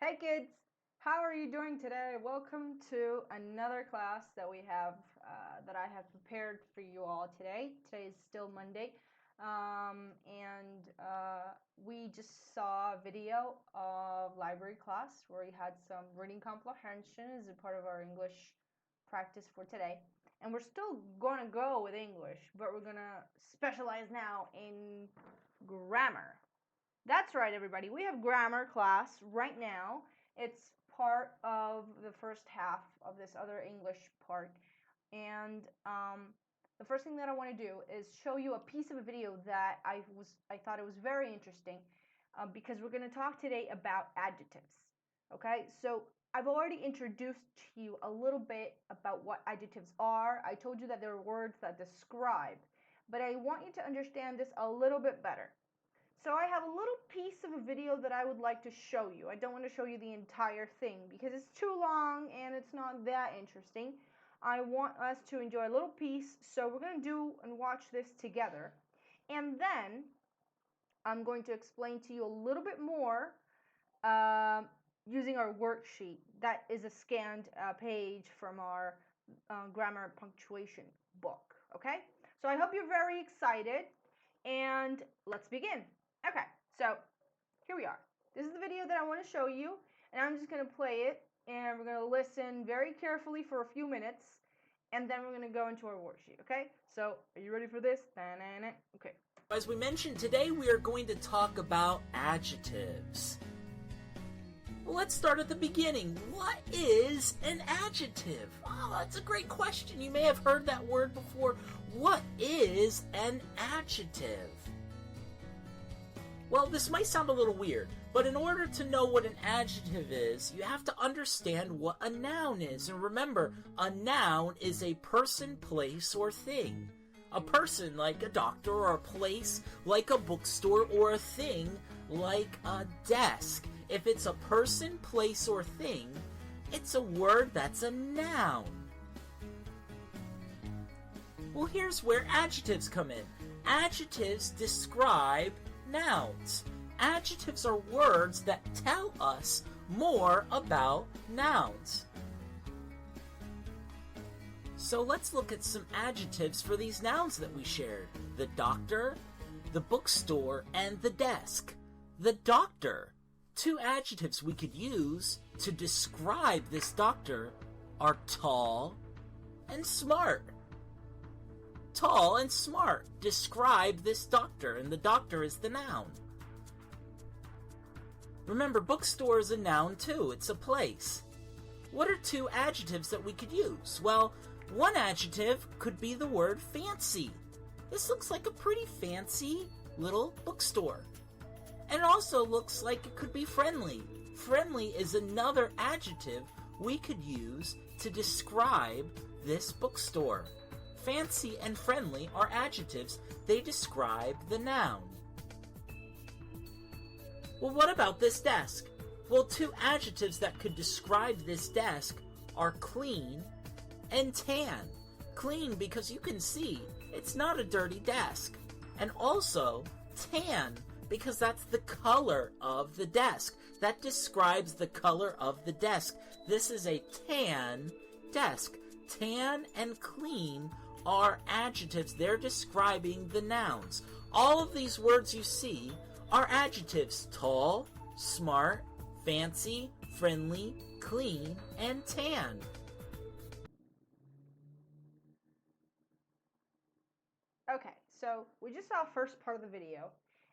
Hey kids, how are you doing today? Welcome to another class that I have prepared for you all today. Today is still Monday, and we just saw a video of library class where we had some reading comprehension as a part of our English practice for today. And we're still going to go with English, but we're going to specialize now in grammar. That's right, everybody. We have grammar class right now. It's part of the first half of this other English part. And the first thing that I want to do is show you a piece of a video that I thought it was very interesting because we're going to talk today about adjectives. Okay, so I've already introduced to you a little bit about what adjectives are. I told you that they're words that describe, but I want you to understand this a little bit better. So I have a little piece of a video that I would like to show you. I don't want to show you the entire thing because it's too long and it's not that interesting. I want us to enjoy a little piece, so we're going to do and watch this together. And then I'm going to explain to you a little bit more using our worksheet. That is a scanned page from our grammar punctuation book. Okay? So I hope you're very excited, and let's begin. Okay, so here we are. This is the video that I want to show you, and I'm just going to play it, and we're going to listen very carefully for a few minutes, and then we're going to go into our worksheet, okay? So, are you ready for this? Okay. As we mentioned, today we are going to talk about adjectives. Well, let's start at the beginning. What is an adjective? Oh, that's a great question. You may have heard that word before. What is an adjective? Well, this might sound a little weird, but in order to know what an adjective is, you have to understand what a noun is. And remember, a noun is a person, place, or thing. A person like a doctor, or a place like a bookstore, or a thing like a desk. If it's a person, place, or thing, it's a word that's a noun. Well, here's where adjectives come in. Adjectives describe nouns. Adjectives are words that tell us more about nouns. So let's look at some adjectives for these nouns that we shared. The doctor, the bookstore, and the desk. The doctor. Two adjectives we could use to describe this doctor are tall and smart. Tall and smart describe this doctor, and the doctor is the noun. Remember, bookstore is a noun too. It's a place. What are two adjectives that we could use? Well, one adjective could be the word fancy. This looks like a pretty fancy little bookstore. And it also looks like it could be friendly. Friendly is another adjective we could use to describe this bookstore. Fancy and friendly are adjectives. They describe the noun. Well, what about this desk? Well, two adjectives that could describe this desk are clean and tan. Clean because you can see it's not a dirty desk. And also tan because that's the color of the desk. That describes the color of the desk. This is a tan desk. Tan and clean are adjectives. They're describing the nouns. All of these words you see are adjectives. Tall, smart, fancy, friendly, clean, and tan. Okay, so we just saw the first part of the video,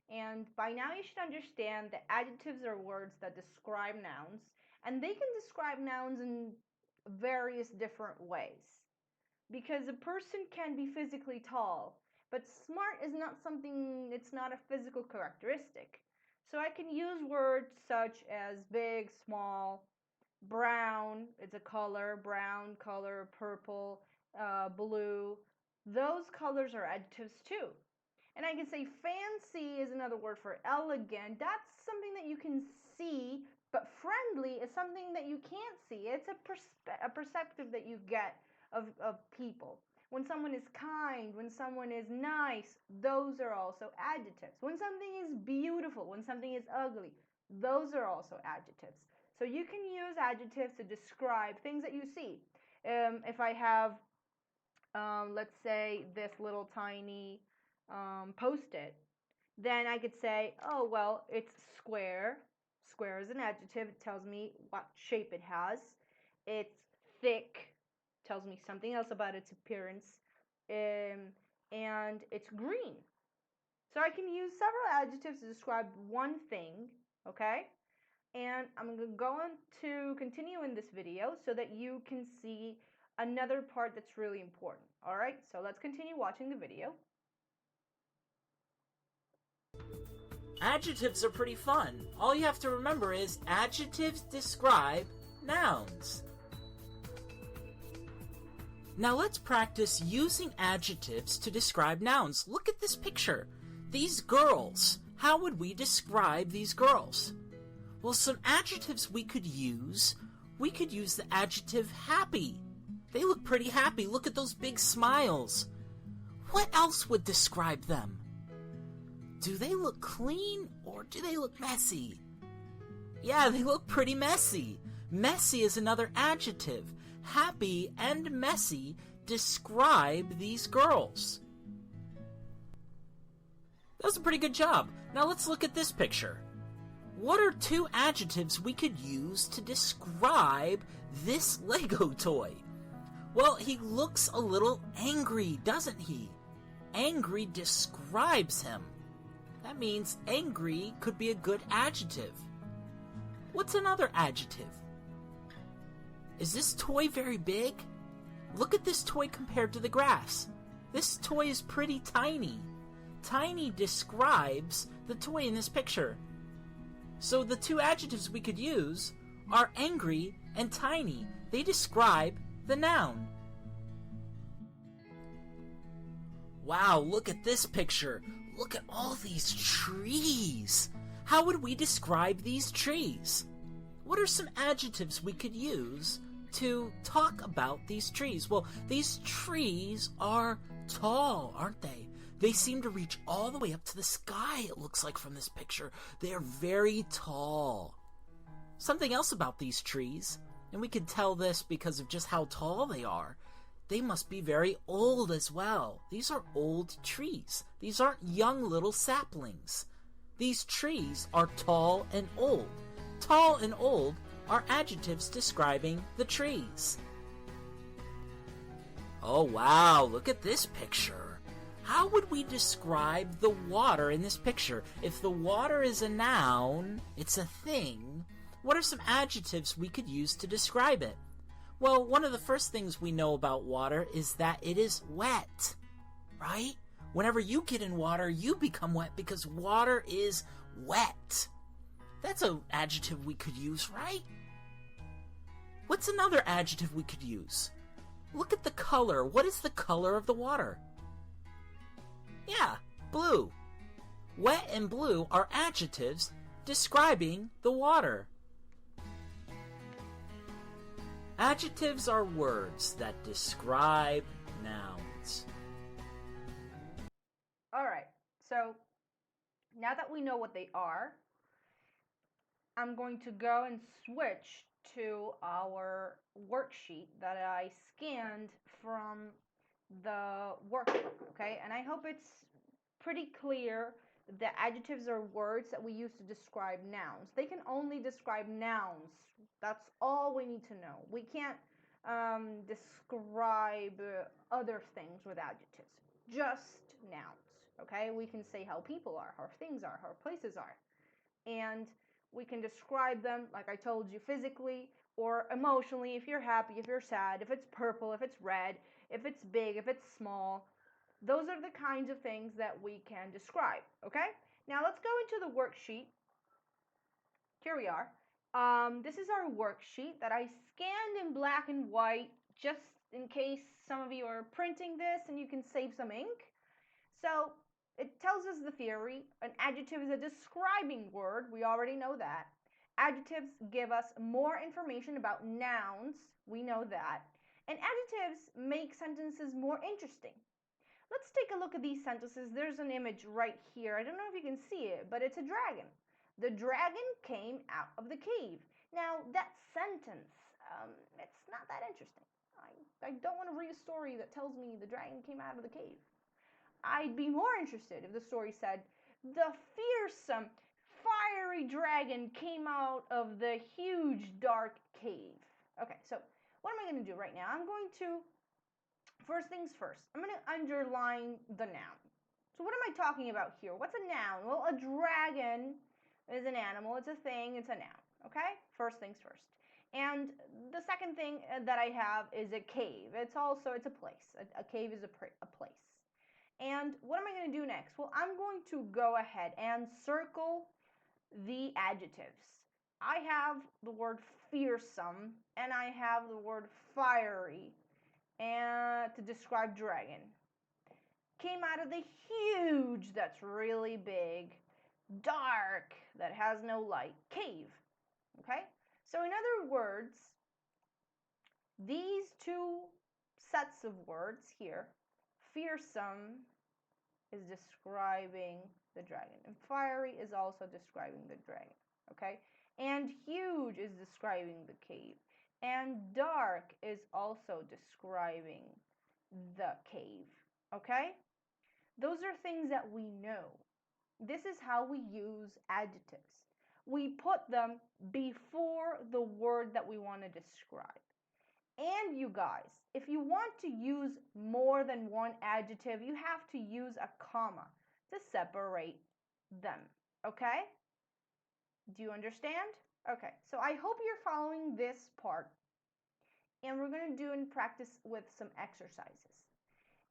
and by now you should understand that adjectives are words that describe nouns, and they can describe nouns in various different ways. Because a person can be physically tall, but smart is not something, it's not a physical characteristic. So I can use words such as big, small, brown, it's a color, brown color, purple, blue. Those colors are adjectives too. And I can say fancy is another word for elegant. That's something that you can see, but friendly is something that you can't see. It's a perspective that you get of people. When someone is kind, when someone is nice, those are also adjectives. When something is beautiful, when something is ugly, those are also adjectives. So you can use adjectives to describe things that you see. If I have, let's say, this little tiny post-it, then I could say, oh, well, it's square. Square is an adjective. It tells me what shape it has. It's thick. Tells me something else about its appearance. And it's green. So I can use several adjectives to describe one thing, okay? And I'm going to continue in this video so that you can see another part that's really important. All right, so let's continue watching the video. Adjectives are pretty fun. All you have to remember is adjectives describe nouns. Now let's practice using adjectives to describe nouns. Look at this picture. These girls. How would we describe these girls? Well, some adjectives we could use the adjective happy. They look pretty happy. Look at those big smiles. What else would describe them? Do they look clean or do they look messy? Yeah, they look pretty messy. Messy is another adjective. Happy and messy describe these girls. That was a pretty good job. Now let's look at this picture. What are two adjectives we could use to describe this Lego toy? Well, he looks a little angry, doesn't he? Angry describes him. That means angry could be a good adjective. What's another adjective? Is this toy very big? Look at this toy compared to the grass. This toy is pretty tiny. Tiny describes the toy in this picture. So the two adjectives we could use are angry and tiny. They describe the noun. Wow, look at this picture. Look at all these trees. How would we describe these trees? What are some adjectives we could use to talk about these trees? Well, these trees are tall, aren't they? They seem to reach all the way up to the sky, it looks like from this picture. They are very tall. Something else about these trees, and we can tell this because of just how tall they are, they must be very old as well. These are old trees. These aren't young little saplings. These trees are tall and old. Tall and old are adjectives describing the trees. Oh wow, look at this picture. How would we describe the water in this picture? If the water is a noun, it's a thing, what are some adjectives we could use to describe it? Well, one of the first things we know about water is that it is wet, right? Whenever you get in water, you become wet because water is wet. That's an adjective we could use, right? What's another adjective we could use? Look at the color. What is the color of the water? Yeah, blue. Wet and blue are adjectives describing the water. Adjectives are words that describe nouns. All right, so now that we know what they are, I'm going to go and switch to our worksheet that I scanned from the workbook, okay? And I hope it's pretty clear that adjectives are words that we use to describe nouns. They can only describe nouns. That's all we need to know. We can't describe other things with adjectives, just nouns, okay? We can say how people are, how things are, how places are. And we can describe them, like I told you, physically or emotionally, if you're happy, if you're sad, if it's purple, if it's red, if it's big, if it's small. Those are the kinds of things that we can describe, okay? Now let's go into the worksheet. Here we are. This is our worksheet that I scanned in black and white just in case some of you are printing this and you can save some ink. So it tells us the theory. An adjective is a describing word. We already know that. Adjectives give us more information about nouns. We know that. And adjectives make sentences more interesting. Let's take a look at these sentences. There's an image right here. I don't know if you can see it, but it's a dragon. The dragon came out of the cave. Now, that sentence, it's not that interesting. I don't want to read a story that tells me the dragon came out of the cave. I'd be more interested if the story said, the fearsome, fiery dragon came out of the huge, dark cave. Okay, so what am I going to do right now? I'm going to, first things first, I'm going to underline the noun. So, what am I talking about here? What's a noun? Well, a dragon is an animal, it's a thing, it's a noun. Okay? First things first. And the second thing that I have is a cave. It's a place. A cave is a place. And what am I going to do next? Well, I'm going to go ahead and circle the adjectives. I have the word fearsome and I have the word fiery and to describe dragon. Came out of the huge, that's really big, dark, that has no light, cave. Okay? So, in other words, these two sets of words here, fearsome is describing the dragon, and fiery is also describing the dragon. Okay? And huge is describing the cave, and dark is also describing the cave. Okay? Those are things that we know. This is how we use adjectives. We put them before the word that we want to describe. And you guys, if you want to use more than one adjective, you have to use a comma to separate them. Okay? Do you understand? Okay, so I hope you're following this part. And we're going to do in practice with some exercises.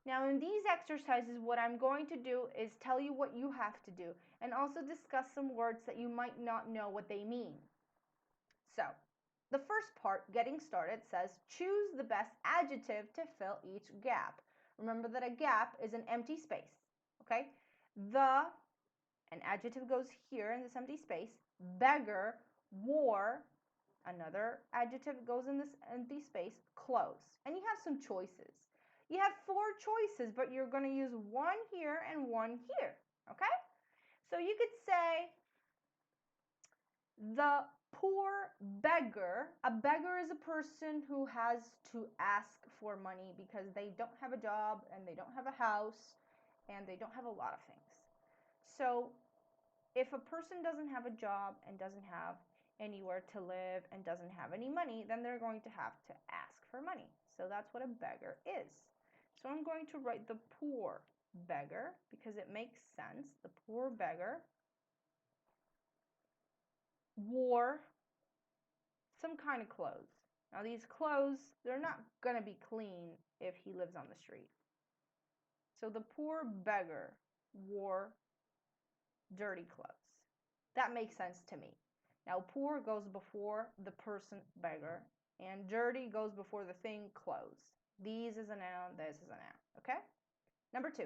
Now, in these exercises, what I'm going to do is tell you what you have to do and also discuss some words that you might not know what they mean. So, the first part, getting started, says choose the best adjective to fill each gap. Remember that a gap is an empty space, okay? An adjective goes here in this empty space. Beggar, wore, another adjective goes in this empty space, clothes. And you have some choices. You have 4 choices, but you're going to use one here and one here, okay? So you could say the poor beggar. A beggar is a person who has to ask for money because they don't have a job and they don't have a house and they don't have a lot of things. So if a person doesn't have a job and doesn't have anywhere to live and doesn't have any money, then they're going to have to ask for money. So that's what a beggar is. So I'm going to write the poor beggar because it makes sense. The poor beggar wore some kind of clothes. Now these clothes, they're not going to be clean if he lives on the street. So the poor beggar wore dirty clothes. That makes sense to me. Now, poor goes before the person beggar, and dirty goes before the thing clothes. These is a noun, this is a noun. Okay? Number 2,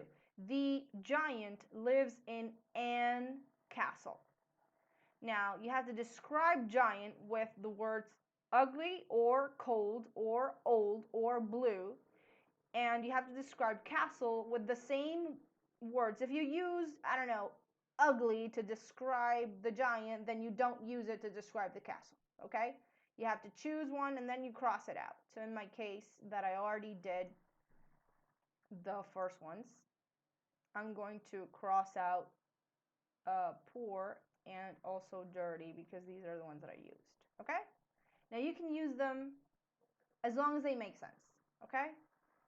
the giant lives in an castle. Now, you have to describe giant with the words ugly or cold or old or blue, and you have to describe castle with the same words. If you use, I don't know, ugly to describe the giant, then you don't use it to describe the castle, okay? You have to choose one and then you cross it out. So in my case that I already did the first ones, I'm going to cross out poor and also dirty because these are the ones that I used, okay? Now you can use them as long as they make sense, okay?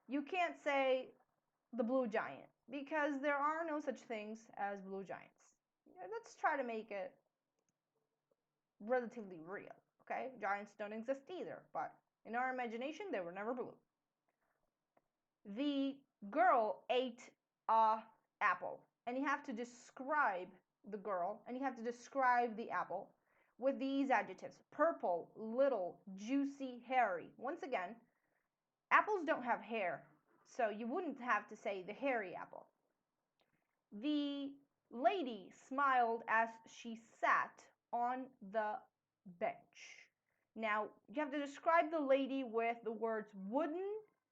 You can't say the blue giant because there are no such things as blue giants. Let's try to make it relatively real, okay? Giants don't exist either, but in our imagination, they were never blue. The girl ate a apple, and you have to describe the girl, and you have to describe the apple with these adjectives: purple, little, juicy, hairy. Once again, apples don't have hair, so you wouldn't have to say the hairy apple. The lady smiled as she sat on the bench. Now, you have to describe the lady with the words wooden,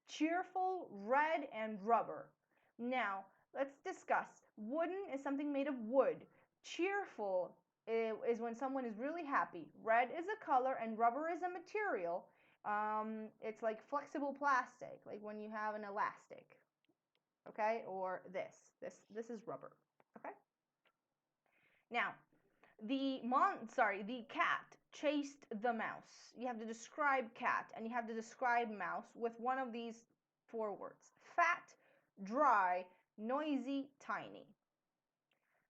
cheerful, red, and rubber. Now, let's discuss. Wooden is something made of wood. Cheerful is when someone is really happy. Red is a color and rubber is a material. It's like flexible plastic, like when you have an elastic, okay? Or this is rubber, okay? Now, the cat chased the mouse. You have to describe cat and you have to describe mouse with one of these four words: fat, dry, noisy, tiny.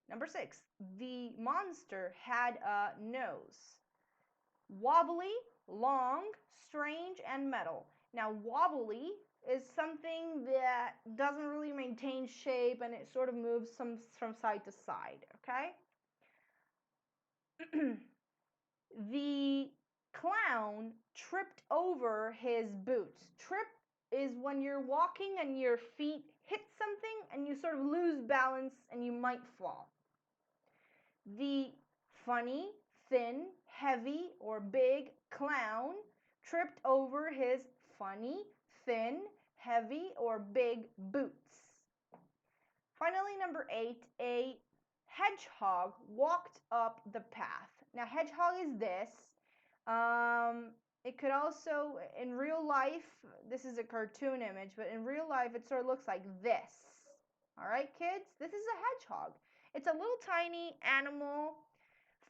Number 6, the monster had a nose: wobbly, long, strange, and metal. Now, wobbly is something that doesn't really maintain shape and it sort of moves from side to side, okay? The clown tripped over his boots. Trip is when you're walking and your feet hit something and you sort of lose balance and you might fall. The funny, thin, heavy, or big clown tripped over his funny, thin, heavy, or big boots. Finally, number 8, a hedgehog walked up the path. Now, hedgehog is this. It could also, in real life, this is a cartoon image, but in real life, it sort of looks like this. All right, kids, this is a hedgehog. It's a little tiny animal,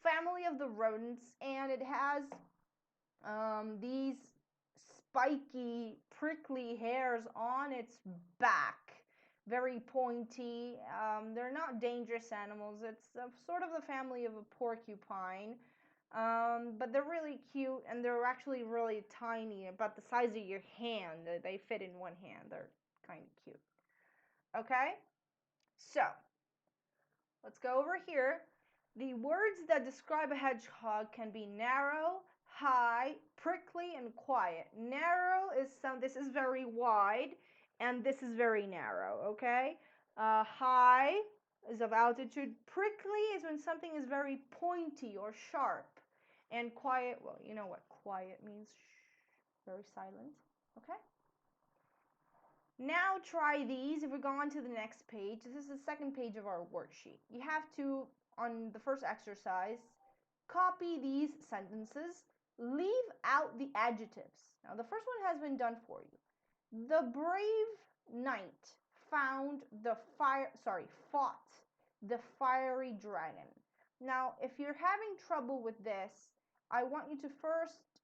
family of the rodents, and it has these spiky, prickly hairs on its back, very pointy. They're not dangerous animals. It's sort of the family of a porcupine, but they're really cute and they're actually really tiny, about the size of your hand. They fit in one hand. They're kind of cute. Okay, so let's go over here. The words that describe a hedgehog can be narrow, high, prickly, and quiet. Narrow is this is very wide, and this is very narrow, okay? High is of altitude. Prickly is when something is very pointy or sharp. And quiet, well, you know what quiet means. Shh, very silent, okay? Now try these. If we go on to the next page, this is the second page of our worksheet. You have to, on the first exercise, copy these sentences, leave out the adjectives. Now the first one has been done for you. The brave knight fought the fiery dragon. Now, if you're having trouble with this, I want you to first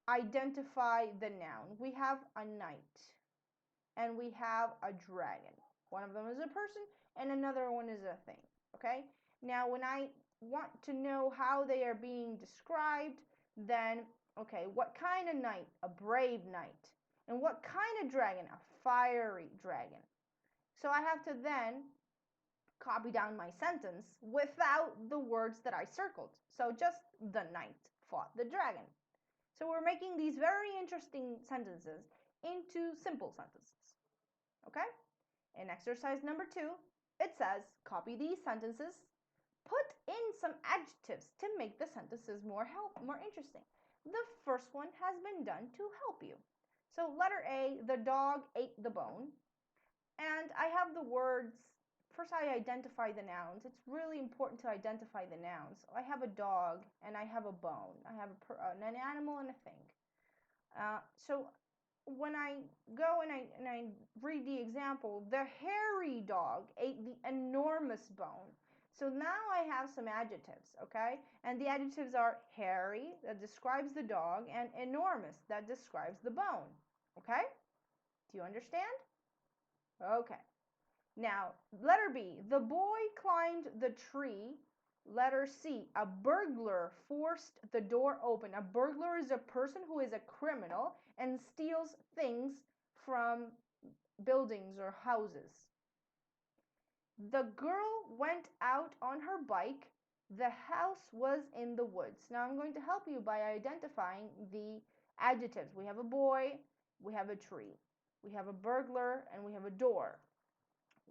identify the noun. We have a knight and we have a dragon. One of them is a person and another one is a thing, okay? Now, when I want to know how they are being described, then, okay, what kind of knight? A brave knight. And what kind of dragon? A fiery dragon. So I have to then copy down my sentence without the words that I circled. So just the knight fought the dragon. So we're making these very interesting sentences into simple sentences. Okay? In exercise number 2, it says copy these sentences, put in some adjectives to make the sentences more interesting. The first one has been done to help you. So letter A, the dog ate the bone. And I have the words. First, I identify the nouns. It's really important to identify the nouns. I have a dog and I have a bone. I have an animal and a thing. So when I go and I read the example, the hairy dog ate the enormous bone. So now I have some adjectives, okay? And the adjectives are hairy, that describes the dog, and enormous, that describes the bone, okay? Do you understand? Okay. Now, letter B, the boy climbed the tree. Letter C, a burglar forced the door open. A burglar is a person who is a criminal and steals things from buildings or houses. The girl went out on her bike. The house was in the woods. Now I'm going to help you by identifying the adjectives. We have a boy, we have a tree, we have a burglar, and we have a door.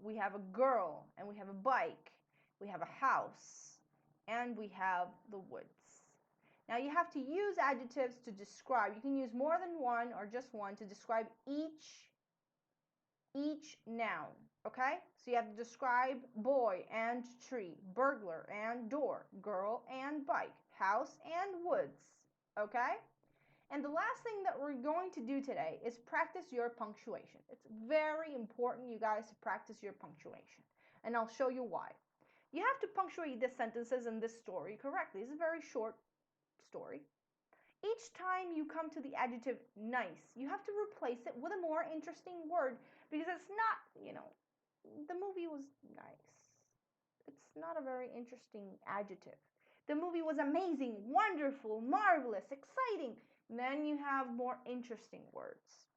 We have a girl, and we have a bike, we have a house, and we have the woods. Now you have to use adjectives to describe. You can use more than one or just one to describe each each noun, okay? So you have to describe boy and tree, burglar and door, girl and bike, house and woods, okay? And the last thing that we're going to do today is practice your punctuation. It's very important, you guys, to practice your punctuation. And I'll show you why. You have to punctuate the sentences in this story correctly. It's a very short story. Each time you come to the adjective nice, you have to replace it with a more interesting word because it's not, the movie was nice. It's not a very interesting adjective. The movie was amazing, wonderful, marvelous, exciting. Then you have more interesting words.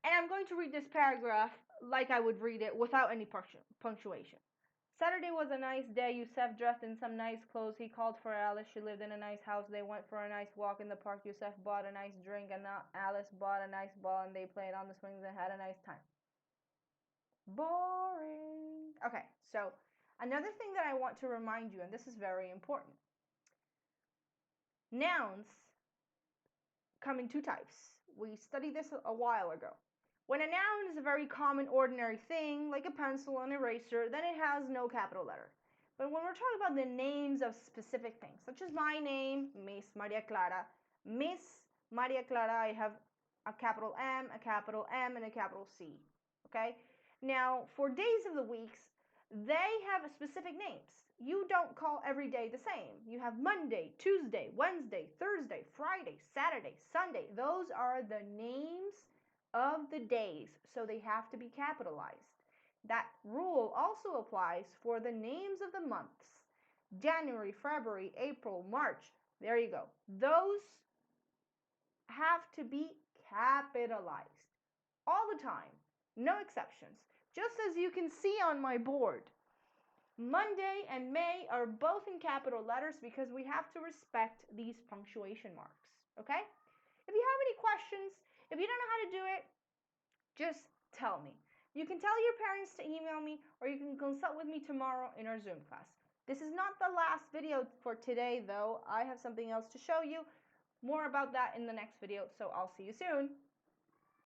And I'm going to read this paragraph like I would read it without any punctuation. Saturday was a nice day. Yusef dressed in some nice clothes. He called for Alice. She lived in a nice house. They went for a nice walk in the park. Yusef bought a nice drink, and Alice bought a nice ball, and they played on the swings and had a nice time. Boring. Okay, so another thing that I want to remind you, and this is very important. Nouns come in two types. We studied this a while ago. When a noun is a very common, ordinary thing, like a pencil, an eraser, then it has no capital letter. But when we're talking about the names of specific things, such as my name, Miss Maria Clara, I have a capital M, a capital M, and a capital C. Okay? Now, for days of the weeks, they have specific names. You don't call every day the same. You have Monday, Tuesday, Wednesday, Thursday, Friday, Saturday, Sunday. Those are the names of the days, so they have to be capitalized. That rule also applies for the names of the months. January, February, April, March. There you go. Those have to be capitalized all the time, no exceptions. Just as you can see on my board, Monday and May are both in capital letters because we have to respect these punctuation marks, okay? If you have any questions, if you don't know how to do it, just tell me. You can tell your parents to email me, or you can consult with me tomorrow in our Zoom class. This is not the last video for today, though. I have something else to show you. More about that in the next video, so I'll see you soon.